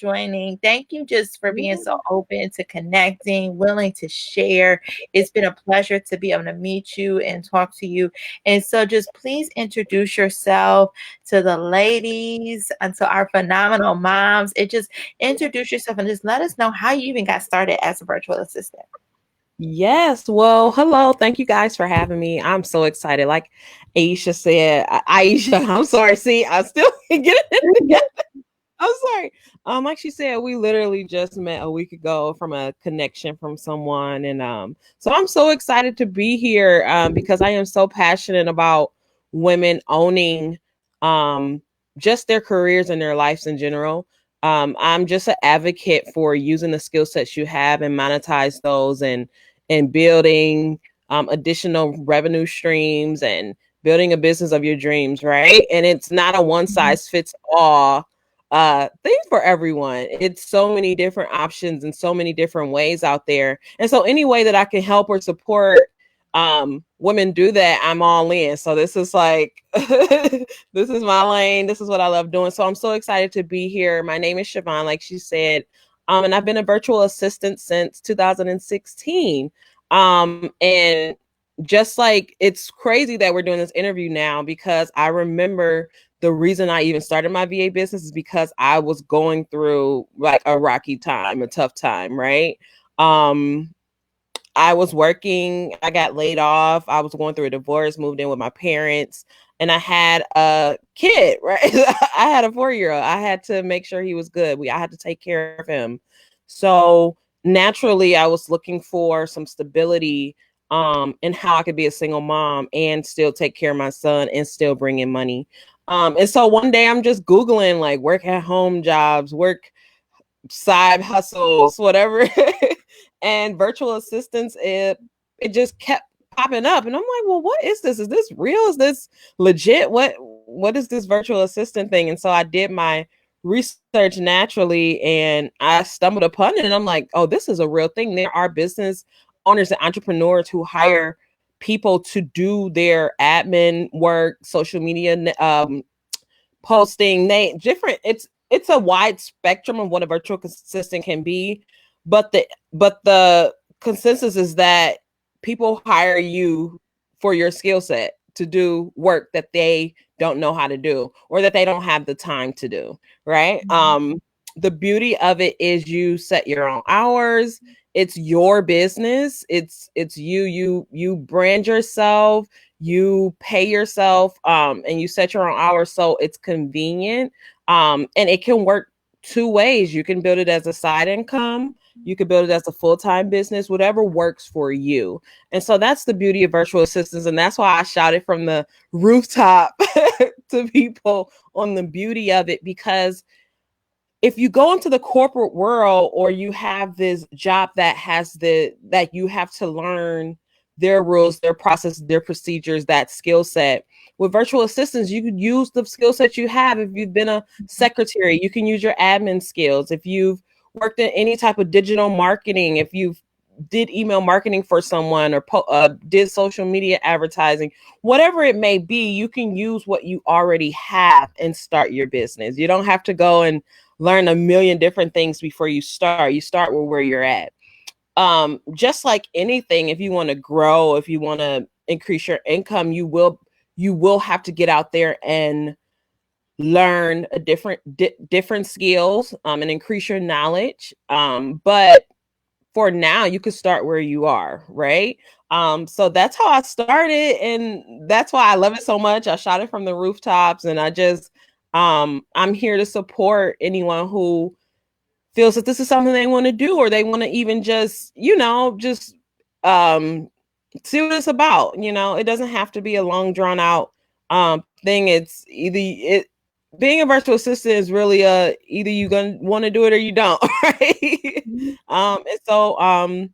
joining. Thank you just for being so open to connecting, willing to share. It's been a pleasure to be able to meet you and talk to you. And so just please introduce yourself to the ladies and to our phenomenal moms. It just introduce yourself and just let us know how you even got started as a virtual assistant. Yes. Well, hello. Thank you guys for having me. I'm so excited. Like Aisha said, Aisha, I'm sorry. See, I still get it together. I'm sorry. Like she said, we literally just met a week ago from a connection from someone. And so I'm so excited to be here because I am so passionate about women owning just their careers and their lives in general. I'm just an advocate for using the skill sets you have and monetize those and building additional revenue streams and building a business of your dreams, right? And it's not a one size fits all thing for everyone. It's so many different options and so many different ways out there. And so any way that I can help or support women do that, I'm all in. So this is like this is my lane. This is what I love doing. So I'm so excited to be here. My name is Chevon, like she said. And I've been a virtual assistant since 2016. And just like it's crazy that we're doing this interview now because I remember the reason I even started my VA business is because I was going through like a rocky time, a tough time, right? Um, I was working, I got laid off, I was going through a divorce, moved in with my parents, and I had a kid, right? I had a 4-year-old. I had to make sure he was good. I had to take care of him. So naturally, I was looking for some stability and how I could be a single mom and still take care of my son and still bring in money. And so one day I'm just Googling like work at home jobs, work side hustles, whatever. And virtual assistants, it just kept popping up. And I'm like, well, what is this? Is this real? Is this legit? What is this virtual assistant thing? And so I did my research naturally and I stumbled upon it and I'm like, oh, this is a real thing. There are business owners and entrepreneurs who hire people to do their admin work, social media posting, they different. It's a wide spectrum of what a virtual assistant can be, but the consensus is that people hire you for your skill set to do work that they don't know how to do or that they don't have the time to do, right? The beauty of it is you set your own hours. It's your business. It's you brand yourself, you pay yourself, and you set your own hours, so it's convenient, and it can work two ways. You can build it as a side income, you can build it as a full-time business, whatever works for you. And so that's the beauty of virtual assistants, and that's why I shouted from the rooftop to people on the beauty of it, because if you go into the corporate world or you have this job that you have to learn their rules, their process, their procedures, that skill set. With virtual assistants, you could use the skill set you have. If you've been a secretary, you can use your admin skills. If you've worked in any type of digital marketing, if you've did email marketing for someone or did social media advertising, whatever it may be, you can use what you already have and start your business. You don't have to go and learn a million different things before you start. You start with where you're at. Just like anything, if you want to grow, if you want to increase your income, you will have to get out there and learn a different skills and increase your knowledge. But for now, you could start where you are, right? So that's how I started, and that's why I love it so much. I shot it from the rooftops, and I'm here to support anyone who feels that this is something they want to do, or they want to even just, just um see what it's about. It doesn't have to be a long drawn out thing. It's either it being a virtual assistant is really either you gonna want to do it or you don't, right? And so I'm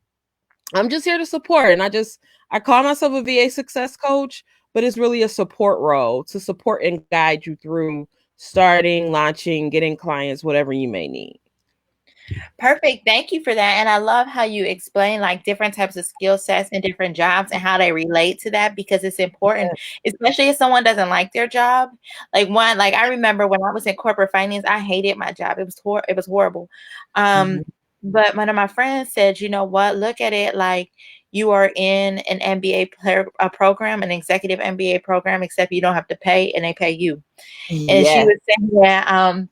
just here to support, and I call myself a VA success coach, but it's really a support role to support and guide you through starting, launching, getting clients, whatever you may need. Perfect. Thank you for that. And I love how you explain like different types of skill sets and different jobs and how they relate to that because it's important, especially if someone doesn't like their job. Like I remember when I was in corporate finance, I hated my job. It was horrible. Um, Mhm. but one of my friends said, you know what, look at it like you are in an a program, an executive MBA program, except you don't have to pay and they pay you. And she Yeah. was saying that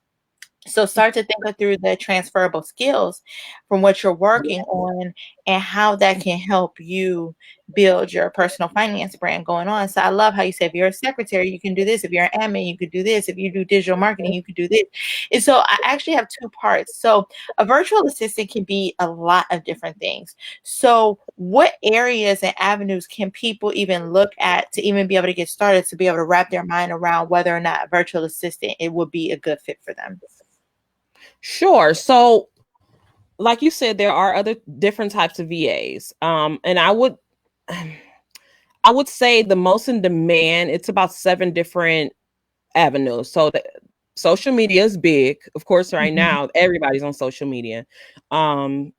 so start to think through the transferable skills from what you're working on and how that can help you build your personal finance brand going on. So I love how you say if you're a secretary, you can do this. If you're an admin, you could do this. If you do digital marketing, you could do this. And so I actually have two parts. So a virtual assistant can be a lot of different things. So what areas and avenues can people even look at to even be able to get started, to be able to wrap their mind around whether or not a virtual assistant it would be a good fit for them? Sure. So, like you said, there are other different types of VAs. And I would say the most in demand, it's about 7 different avenues. So social media is big. Of course, right Mhm. now, everybody's on social media. Um,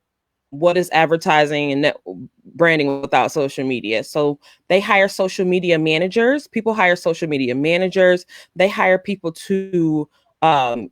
what is advertising and branding without social media? So they hire social media managers. People hire social media managers. They hire people to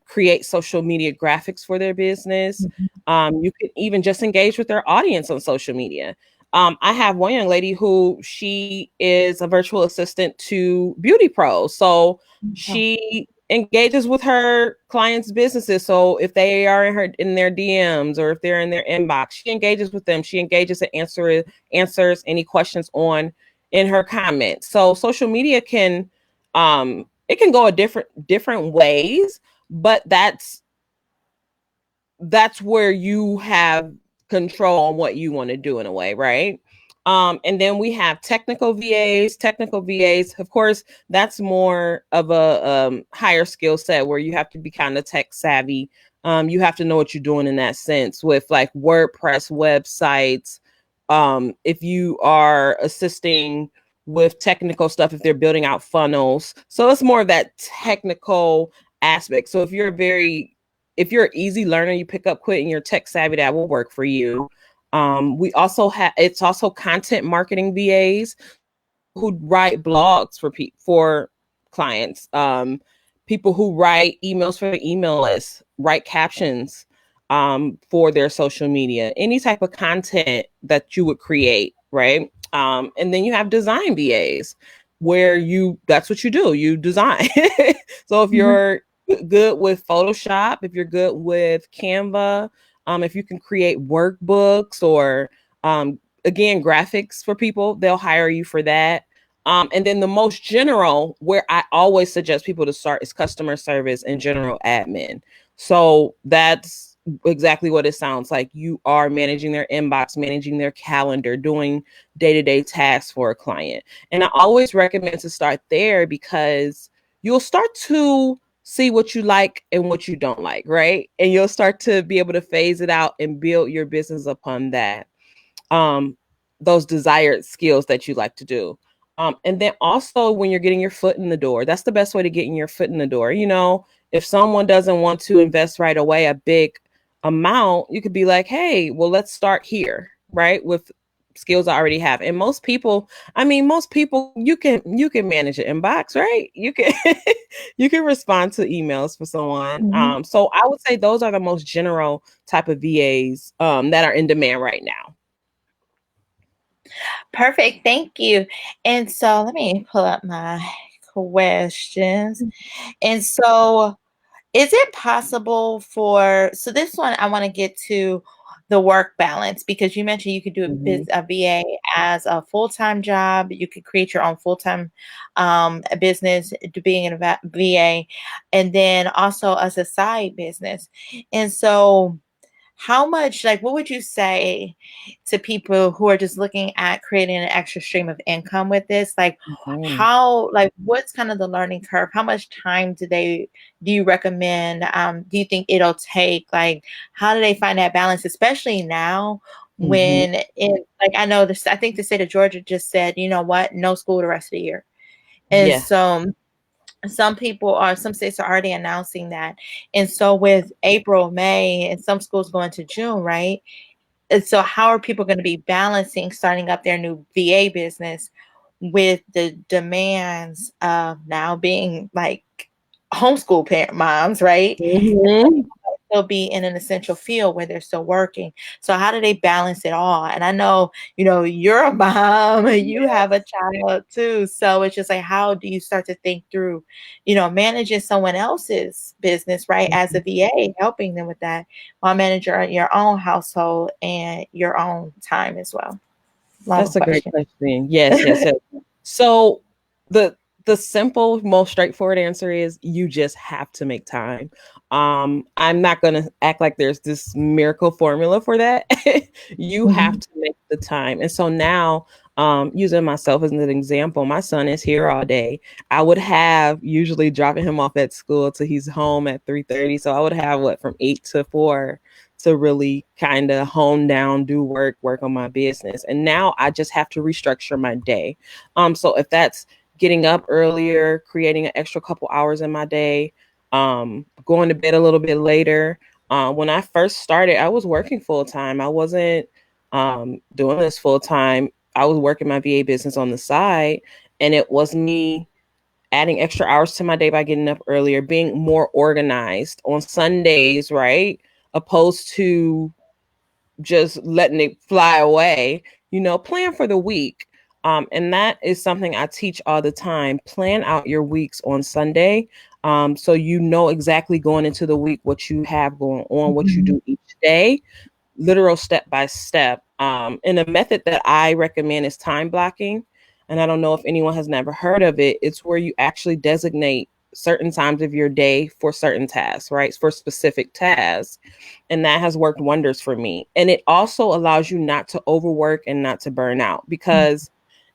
create social media graphics for their business. Mhm. You can even just engage with their audience on social media. I have one young lady who she is a virtual assistant to beauty pros. So Oh. she engages with her clients' businesses. So if they are in their DMs or if they're in their inbox, she engages with them. She engages and answers any questions on in her comments. So social media can it can go a different ways, but that's where you have control on what you want to do in a way, right? And then we have technical VAs. Technical VAs, of course, that's more of a higher skill set where you have to be kind of tech savvy. You have to know what you're doing in that sense with like WordPress websites. If you are assisting with technical stuff, if they're building out funnels, so it's more of that technical aspect. So if you're an easy learner, you pick up quick and you're tech savvy, that will work for you. We also have it's also content marketing VAs who write blogs for clients, people who write emails for the email list, write captions for their social media, any type of content that you would create, right? And then you have design VAs where you that's what you do, you design. So if Mhm. you're good with Photoshop, if you're good with Canva, if you can create workbooks or again graphics for people, they'll hire you for that. And then the most general, where I always suggest people to start, is customer service and general admin. So that's exactly what it sounds like. You are managing their inbox, managing their calendar, doing day-to-day tasks for a client. And I always recommend to start there because you'll start to see what you like and what you don't like, right? And you'll start to be able to phase it out and build your business upon that, um, those desired skills that you like to do. And then also when you're getting your foot in the door, that's the best way to get in your foot in the door. You know, if someone doesn't want to invest right away a big amount, you could be like, hey, well, let's start here, right? With skills I already have. And most people you can manage an inbox, right? You can you can respond to emails for someone. Mhm. So I would say those are the most general type of VAs that are in demand right now. Perfect. Thank you. And so let me pull up my questions. And so is it possible for so this one I want to get to the work balance because you mentioned you could do Mhm. a VA as a full-time job. You could create your own full-time business to being a VA and then also as a side business. And so how much, like, what would you say to people who are just looking at creating an extra stream of income with this? Like, Mhm. how, like, what's kind of the learning curve? How much time do you recommend? Do you think it'll take? Like, how do they find that balance, especially now Mhm. when it, like, I know this, I think the state of Georgia just said, you know what, no school the rest of the year. And Yeah. so some states are already announcing that. And so with April, May, and some schools going to June, right? And so how are people going to be balancing starting up their new VA business with the demands of now being like homeschool parent moms, right? Mhm. Still be in an essential field where they're still working. So how do they balance it all? And I know, you're a mom, you have a child too. So it's just like, how do you start to think through, managing someone else's business, right? As a VA, helping them with that, while managing your own household and your own time as well. Long That's a great question. question. Yes, yes, yes. So the the simple, most straightforward answer is you just have to make time. I'm not gonna act like there's this miracle formula for that. You have Mhm. to make the time. And so now, using myself as an example, my son is here all day. I would have usually dropping him off at school till he's home at 3:30. So I would have what from 8 to 4 to really kind of hone down, do work on my business. And now I just have to restructure my day. So if that's getting up earlier, creating an extra couple hours in my day, going to bed a little bit later. When I first started, I was working full time. I wasn't doing this full time. I was working my VA business on the side, and it was me adding extra hours to my day by getting up earlier, being more organized on Sundays, right? Opposed to just letting it fly away, plan for the week. And that is something I teach all the time. Plan out your weeks on Sunday. So you know exactly going into the week what you have going on, what you Mhm. do each day, literal step by step. And a method that I recommend is time blocking. And I don't know if anyone has never heard of it. It's where you actually designate certain times of your day for certain tasks, right? For specific tasks. And that has worked wonders for me. And it also allows you not to overwork and not to burn out because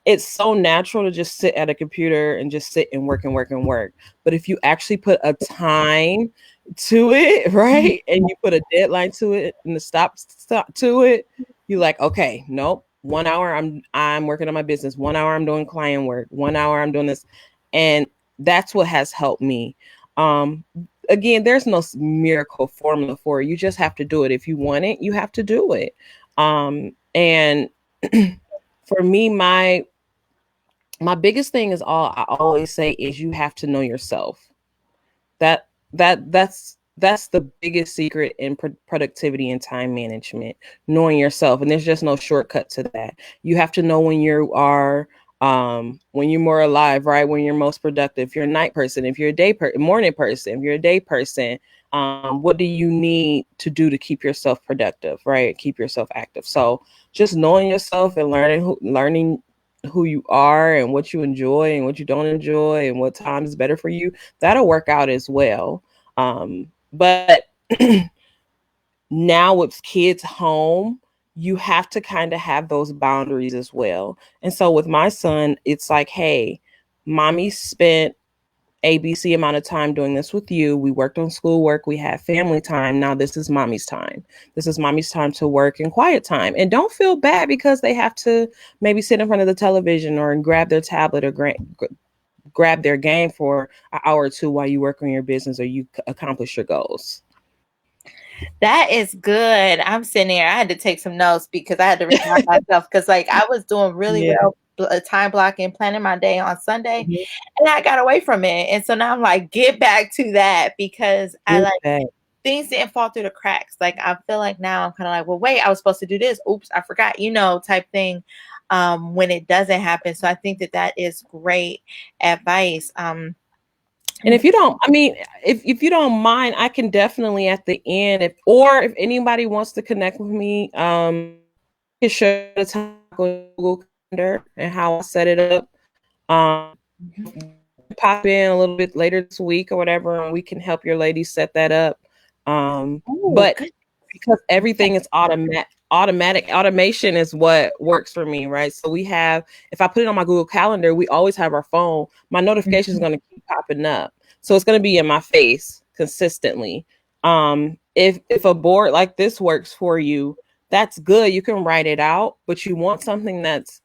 it's so natural to just sit at a computer and just sit and work and work and work. But if you actually put a time to it, right? And you put a deadline to it and the stop to it, you're like, okay, nope. 1 hour I'm working on my business. 1 hour I'm doing client work. 1 hour I'm doing this. And that's what has helped me. Um, Again, there's no miracle formula for it. You just have to do it. If you want it, you have to do it. And for me, my biggest thing is all I always say is you have to know yourself. That's the biggest secret in productivity and time management, knowing yourself. And there's just no shortcut to that. You have to know when you're more alive, right? When you're most productive. If you're a night person, if you're a morning person, if you're a day person, what do you need to do to keep yourself productive, right? Keep yourself active. So just knowing yourself and learning who you are and what you enjoy and what you don't enjoy and what time is better for you, that'll work out as well. But now with kids home, you have to kind of have those boundaries as well. And so with my son, it's like, hey, mommy spent ABC amount of time doing this with you. We worked on schoolwork. We had family time. Now this is mommy's time. This is mommy's time to work and quiet time. And don't feel bad because they have to maybe sit in front of the television or grab their tablet or grab their game for an hour or two while you work on your business or you accomplish your goals. That is good. I'm sitting there. I had to take some notes because I had to remind myself because, like, I was doing really Yeah. well time blocking, planning my day on Sunday, Mhm. and I got away from it. And so now I'm like, get back to that because I Get like back. things didn't fall through the cracks. Like, I feel like now I'm kind of like, well, wait, I was supposed to do this. Oops, I forgot, type thing. When it doesn't happen. So I think that that is great advice. And if you don't, I mean, if you don't mind, I can definitely at the end, if anybody wants to connect with me, I can show the time on Google Calendar and how I set it up. Pop in a little bit later this week or whatever, and we can help your ladies set that up. Oh, But good. because everything is automatic automation is what works for me, right? So we have, if I put it on my Google Calendar, we always have our phone, my notification is going to keep popping up, so it's going to be in my face consistently. If a board like this works for you, that's good, you can write it out, but you want something that's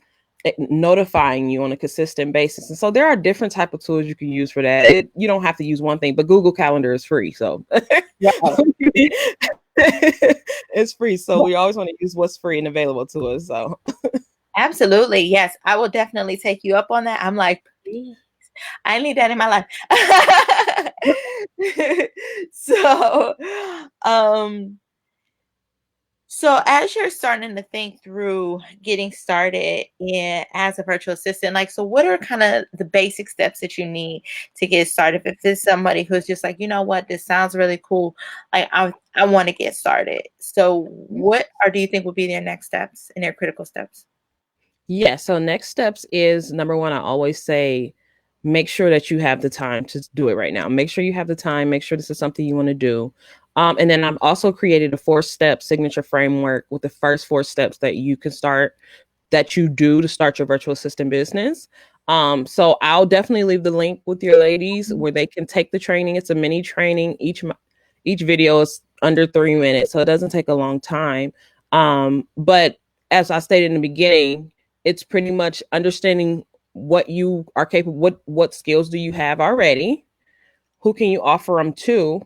notifying you on a consistent basis. And so there are different type of tools you can use for that. You don't have to use one thing, but Google Calendar is free. So Right. it's free. So we always want to use what's free and available to us. So Absolutely. Yes. I will definitely take you up on that. I'm like, please. I need that in my life. so, um, so as you're starting to think through getting started in as a virtual assistant, like, so what are kind of the basic steps that you need to get started? If there's somebody who's just like, you know what, this sounds really cool, like I want to get started. So what or do you think would be their next steps and their critical steps? yeah. So next steps is number one, I always say, make sure that you have the time to do it right now. Make sure you have the time. Make sure this is something you want to do. And then I've also created a 4-step signature framework with the first 4 steps that you can start that you do to start your virtual assistant business. So I'll definitely leave the link with your ladies where they can take the training. It's a mini training. Each video is under 3 minutes, so it doesn't take a long time. But as I stated in the beginning, it's pretty much understanding what you are capable, what skills do you have already, who can you offer them to,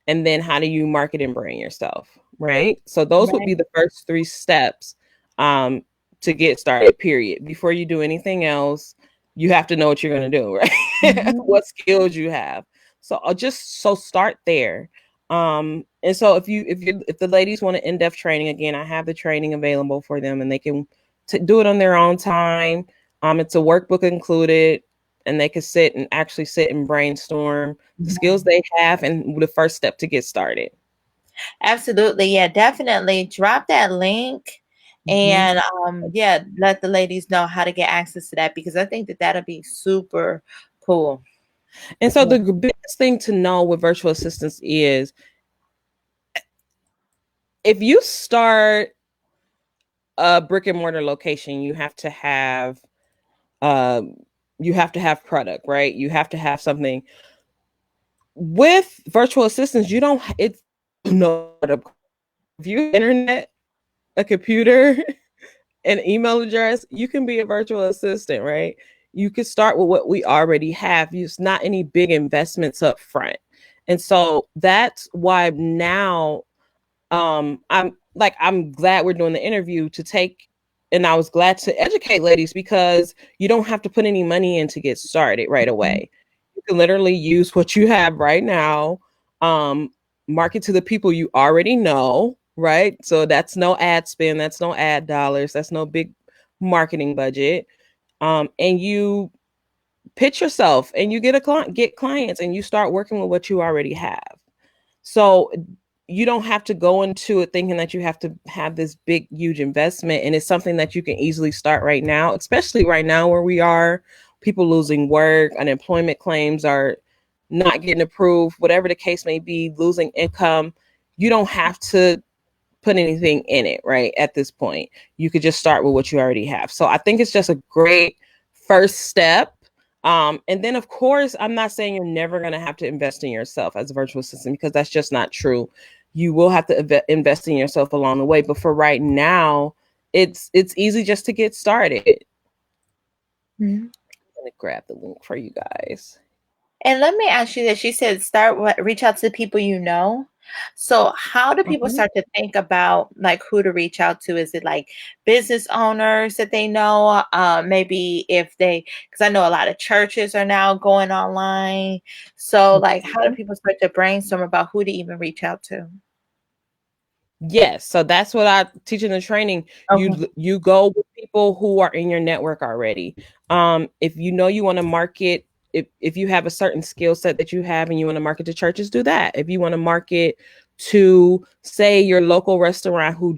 and then how do you market and brand yourself, right? So those would Right. be the first 3 steps um, to get started, period. Before you do anything else, you have to know what you're going to do, right? Mhm. What skills you have. So I'll just so start there. And so if the ladies want an in-depth training, again, I have the training available for them and they can do it on their own time. It's a workbook included, and they can sit and brainstorm the skills they have and the first step to get started. Absolutely. Yeah, definitely drop that link Mhm. and yeah, let the ladies know how to get access to that because I think that that'll be super cool. And so Yeah. the biggest thing to know with virtual assistants is if you start a brick and mortar location, um, you have to have product, right? You have to have something. With virtual assistants, you don't. It's no. If you have internet, a computer, an email address, you can be a virtual assistant, right? You can start with what we already have. It's not any big investments up front. And so that's why now I'm glad we're doing the interview to take, and I was glad to educate ladies because you don't have to put any money in to get started right away. You can literally use what you have right now, um, market to the people you already know, right? So that's no ad spend, that's no ad dollars, that's no big marketing budget. And you pitch yourself and you get clients and you start working with what you already have. So you don't have to go into it thinking that you have to have this big, huge investment. And it's something that you can easily start right now, especially right now where we are. People losing work, unemployment claims are not getting approved, whatever the case may be, losing income. You don't have to put anything in it, right? At this point, you could just start with what you already have. So I think it's just a great first step. And then, of course, I'm not saying you're never going to have to invest in yourself as a virtual assistant because that's just not true. You will have to invest in yourself along the way. But for right now, it's easy just to get started. Mhm. I'm gonna grab the link for you guys. And let me ask you this. You said reach out to the people you know. So how do people Mhm. start to think about like who to reach out to? Is it like business owners that they know? Maybe if they, because I know a lot of churches are now going online. So like how do Mhm. people start to brainstorm about who to even reach out to? Yes, so that's what I teach in the training. Okay. You go with people who are in your network already. If you know you want to market, if you have a certain skill set that you have and you want to market to churches, do that. If you want to market to say your local restaurant who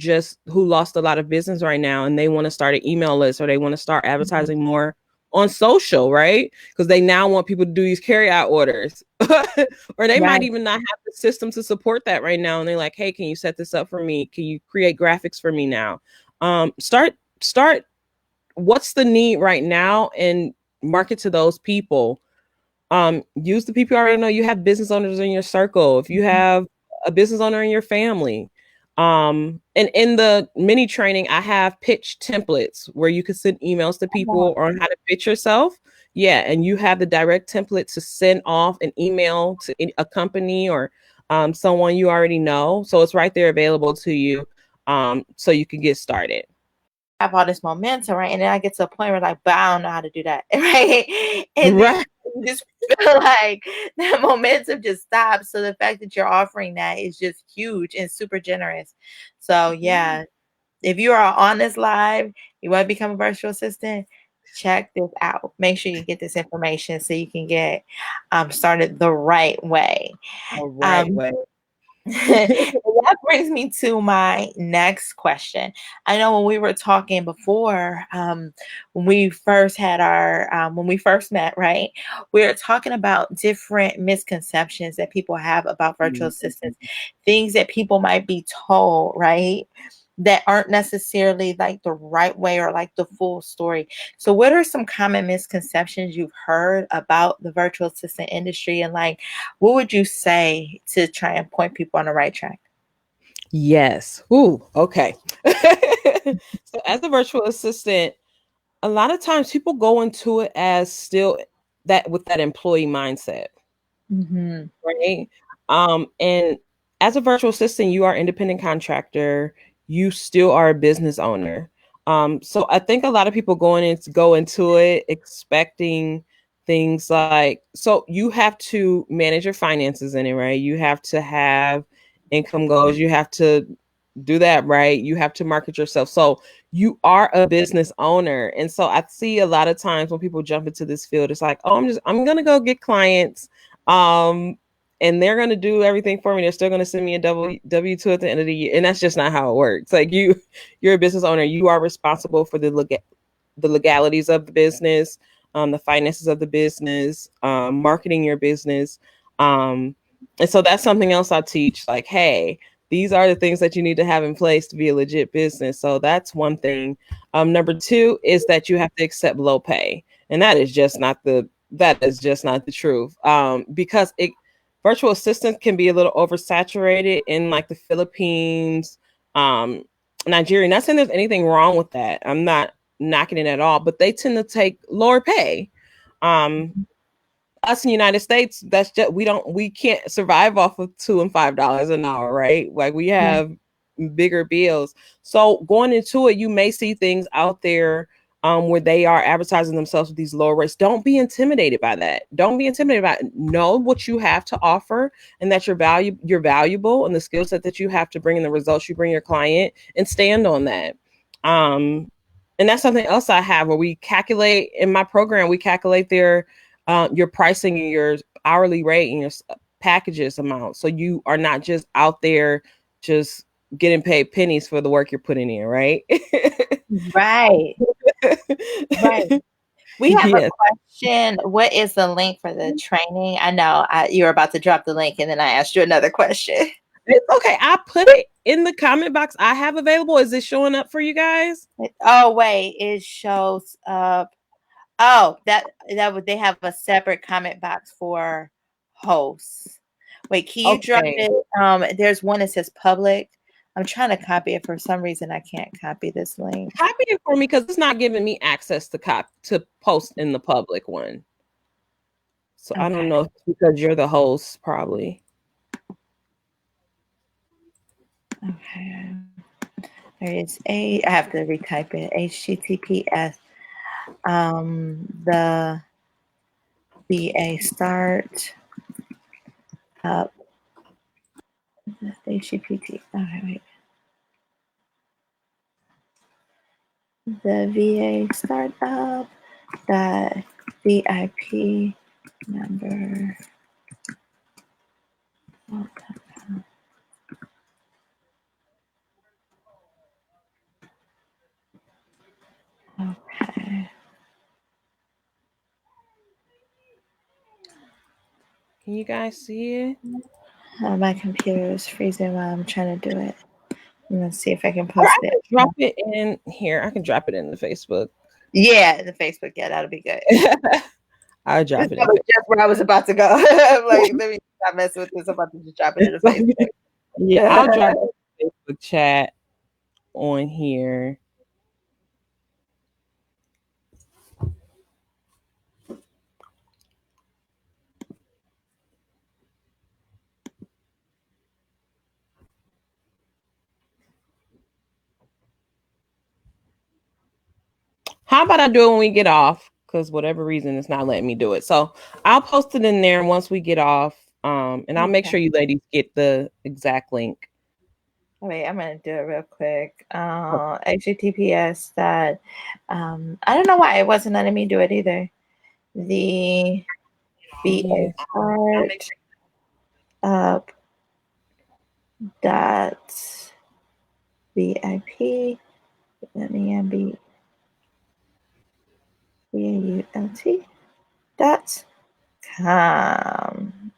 lost a lot of business right now and they want to start an email list or they want to start Mhm. advertising more on social, right? Because they now want people to do these carry out orders. Or they might Right. even not have the system to support that right now. And they're like, hey, can you set this up for me? Can you create graphics for me now? Start what's the need right now and market to those people. Use the people you already know. You have business owners in your circle. If you have a business owner in your family, And in the mini training, I have pitch templates where you can send emails to people on how to pitch yourself. Yeah, and you have the direct template to send off an email to a company or someone you already know. So it's right there available to you, so you can get started. Have all this momentum, right? And then I get to a point where like, but I don't know how to do that, right? And then Right. you just feel like that momentum just stops. So the fact that you're offering that is just huge and super generous. So yeah, if you are on this live, you want to become a virtual assistant, check this out. Make sure you get this information so you can get started the right way. The right Um, way. that brings me to my next question. I know when we were talking before, when we first had when we first met, right? We were talking about different misconceptions that people have about virtual assistants, things that people might be told, right? That aren't necessarily like the right way or like the full story. So, what are some common misconceptions you've heard about the virtual assistant industry, and like, what would you say to try and point people on the right track? Yes. Ooh, okay. So as a virtual assistant, a lot of times people go into it as still that with that employee mindset, Mhm. right? And as a virtual assistant, you are independent contractor, you still are a business owner. So I think a lot of people go into it expecting things like, so you have to manage your finances in it, right? You have to have income goals, you have to do that, right? You have to market yourself. So you are a business owner. And so I see a lot of times when people jump into this field, it's like, oh, I'm gonna go get clients. Um, and they're going to do everything for me. They're still going to send me a W-2 at the end of the year. And that's just not how it works. Like you're a business owner. You are responsible for the legalities of the business, the finances of the business, marketing your business. And so that's something else I teach. Like, hey, these are the things that you need to have in place to be a legit business. So that's one thing. Number two is that you have to accept low pay, and that is just not the truth. Because virtual assistants can be a little oversaturated in like the Philippines, Nigeria. Not saying there's anything wrong with that. I'm not knocking it at all, but they tend to take lower pay. Um, us in the United States, that's just we can't survive off of $2 and $5 an hour, right? Like we have bigger bills. So going into it, you may see things out there where they are advertising themselves with these lower rates. Don't be intimidated by that. Don't be intimidated by it. Know what you have to offer and that you're valuable and the skill set that you have to bring and the results you bring your client and stand on that. Um, and that's something else I have where we calculate in my program, we calculate your pricing and your hourly rate and your packages amount. So you are not just out there just getting paid pennies for the work you're putting in, right? Right. Right. We have a Yes. question. What is the link for the training? I know you were about to drop the link and then I asked you another question. It's okay. I put it in the comment box I have available. Is it showing up for you guys? Oh, wait, it shows up. Oh, that would they have a separate comment box for hosts. Wait, can you drop Okay. it? There's one that says public. I'm trying to copy it. For some reason, I can't copy this link. Copy it for me because it's not giving me access to post in the public one. So I don't Okay. know if it's because you're the host, probably. Okay. There is I have to retype it. HTTPS. The VA start up. HTTP. Okay, wait. The VA startup. The VIP number. Okay. Can you guys see it? My computer is freezing while I'm trying to do it. I'm gonna see if I can Or I post it. can drop it in here. I can drop it in the Facebook. Yeah, the Facebook. Yeah, that'll be good. I'll This drop it in was just where I was about to go. I'm like, let me stop messing with this. I'm about to just drop it in the Facebook. Facebook. Yeah, I'll drop it. Facebook chat on here. How about I do it when we get off? Because whatever reason, it's not letting me do it. So I'll post it in there once we get off. And I'll make Okay. sure you ladies get the exact link. Wait, I'm gonna do it real quick. Okay. HTTPS that I don't know why it wasn't letting me do it either. The Yeah. VA part up dot VIP. Let me be VAULT dot com.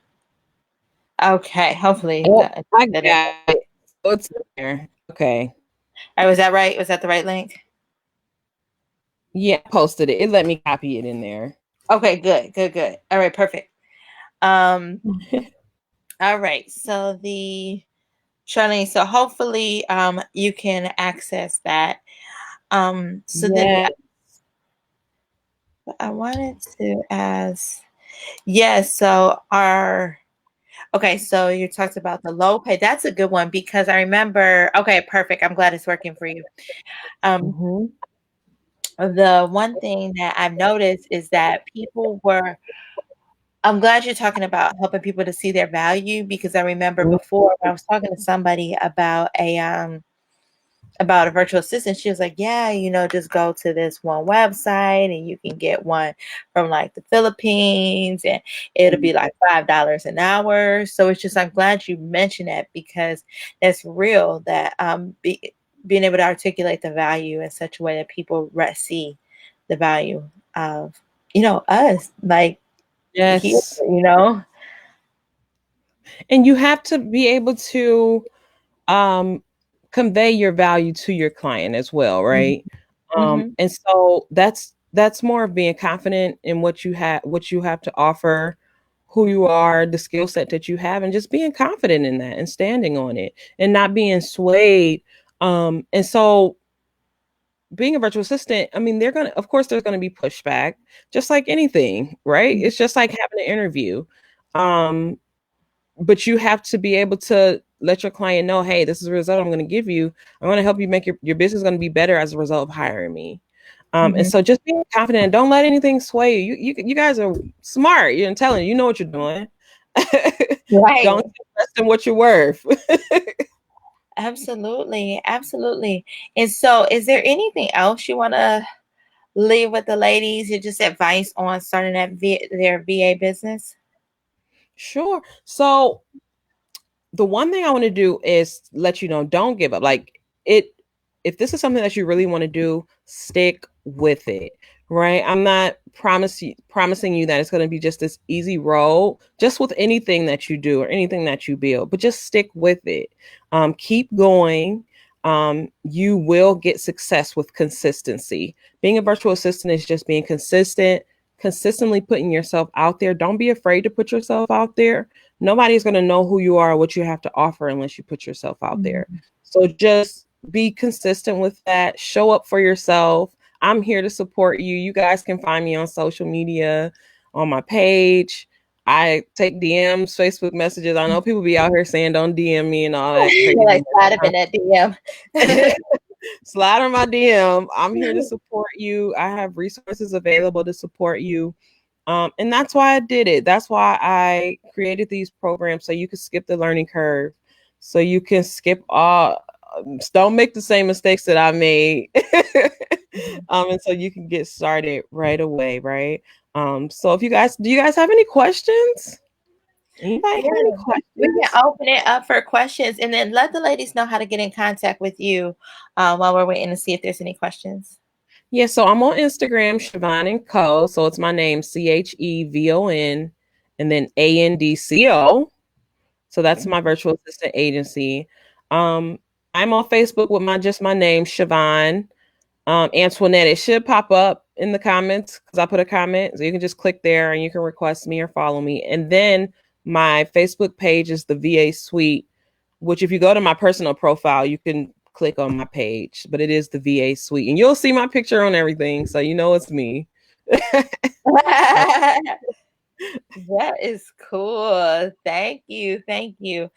Okay, hopefully Oh, that I that it. got it. Oh, it's in there. Okay. Oh, was that right? Was that the right link? Yeah, I posted it. It let me copy it in there. Okay, good. All right, perfect. Um, all right. So Charlene, so hopefully you can access that. So then Yeah. I wanted to ask, yes, so okay, so you talked about the low pay. That's a good one because I remember, okay, perfect. I'm glad it's working for you. Um, Mm-hmm. the one thing that I've noticed is that I'm glad you're talking about helping people to see their value because I remember before I was talking to somebody about a virtual assistant. She was like, yeah, just go to this one website and you can get one from like the Philippines and it'll be like $5 an hour. So it's just, I'm glad you mentioned that because it's real that being able to articulate the value in such a way that people see the value of, us like here, Yes. you know? And you have to be able to um convey your value to your client as well, right? Mm-hmm. And so that's more of being confident in what you have to offer, who you are, the skill set that you have, and just being confident in that and standing on it and not being swayed. And so being a virtual assistant, I mean, of course there's gonna be pushback, just like anything, right? It's just like having an interview. Um, but you have to be able to let your client know, hey, this is the result I'm going to give you. I'm going to help you make your business going to be better as a result of hiring me. And Mm-hmm. so just being confident and don't let anything sway you. You guys are smart. You're intelligent. You know what you're doing. Right. Don't invest in what you're worth. Absolutely. And so, is there anything else you want to leave with the ladies? You just advice on starting their VA business? Sure. So the one thing I want to do is let you know, don't give up. Like it, if this is something that you really want to do, stick with it. Right. I'm not promising you that it's going to be just this easy road, just with anything that you do or anything that you build, but just stick with it. Keep going. You will get success with consistency. Being a virtual assistant is just being consistent, consistently putting yourself out there. Don't be afraid to put yourself out there. Nobody's going to know who you are or what you have to offer unless you put yourself out there. Mhm. So just be consistent with that. Show up for yourself. I'm here to support you. You guys can find me on social media, on my page. I take DMs, Facebook messages. I know people be out here saying don't DM me and all that Like crazy. slide up in that DM. Slide on my DM. I'm here to support you. I have resources available to support you. And that's why I did it. That's why I created these programs so you can skip the learning curve, so you can skip all. Don't make the same mistakes that I made, and so you can get started right away, right? So if do you guys have any questions? Anybody Yeah, have any we questions? can open it up for questions and then let the ladies know how to get in contact with you while we're waiting to see if there's any questions. Yeah, so I'm on Instagram, Chevon and Co. So it's my name, Chevon, and then ANDCO. So that's my virtual assistant agency. Um, I'm on Facebook with my name, Chevon. Antoinette. It should pop up in the comments because I put a comment. So you can just click there and you can request me or follow me. And then my Facebook page is the VA Suite which if you go to my personal profile, you can click on my page, but it is the VA suite, and you'll see my picture on everything, so you know it's me. That is cool. Thank you. Thank you.